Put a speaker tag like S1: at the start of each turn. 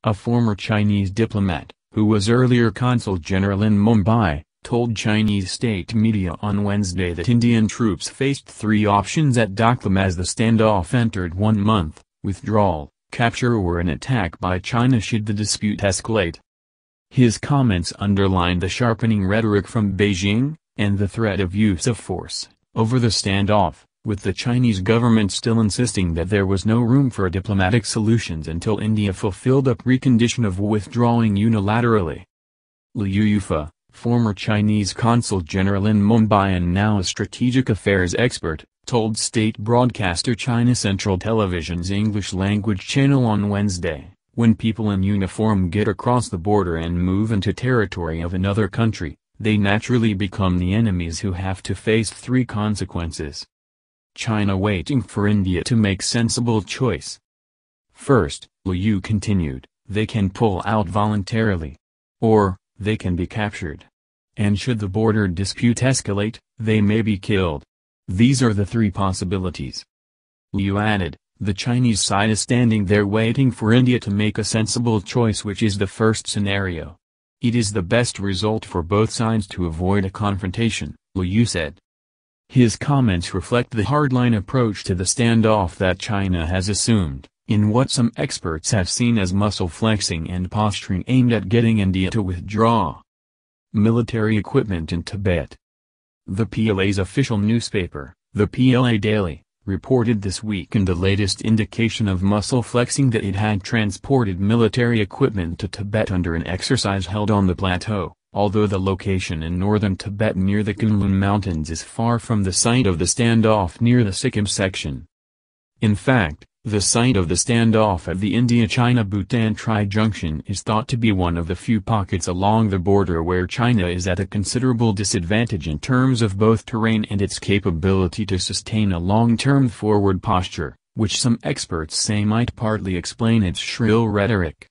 S1: A former Chinese diplomat, who was earlier Consul General in Mumbai, told Chinese state media on Wednesday that Indian troops faced three options at Doklam as the standoff entered 1 month: withdrawal, capture or an attack by China should the dispute escalate. His comments underlined the sharpening rhetoric from Beijing, and the threat of use of force, over the standoff, with the Chinese government still insisting that there was no room for diplomatic solutions until India fulfilled a precondition of withdrawing unilaterally. Liu Yufei, former Chinese Consul General in Mumbai and now a strategic affairs expert, told state broadcaster China Central Television's English-language channel on Wednesday, "When people in uniform get across the border and move into territory of another country, they naturally become the enemies who have to face three consequences. China waiting for India to make sensible choice. First," Liu continued, "they can pull out voluntarily. Or, they can be captured. And should the border dispute escalate, they may be killed. These are the three possibilities." Liu added, "The Chinese side is standing there waiting for India to make a sensible choice, which is the first scenario. It is the best result for both sides to avoid a confrontation," Liu said. His comments reflect the hardline approach to the standoff that China has assumed, in what some experts have seen as muscle flexing and posturing aimed at getting India to withdraw. Military equipment in Tibet. The PLA's official newspaper, the PLA Daily, reported this weekend the latest indication of muscle flexing that it had transported military equipment to Tibet under an exercise held on the plateau, although the location in northern Tibet near the Kunlun Mountains is far from the site of the standoff near the Sikkim section. In fact, the site of the standoff at the India-China-Bhutan Tri-Junction is thought to be one of the few pockets along the border where China is at a considerable disadvantage in terms of both terrain and its capability to sustain a long-term forward posture, which some experts say might partly explain its shrill rhetoric.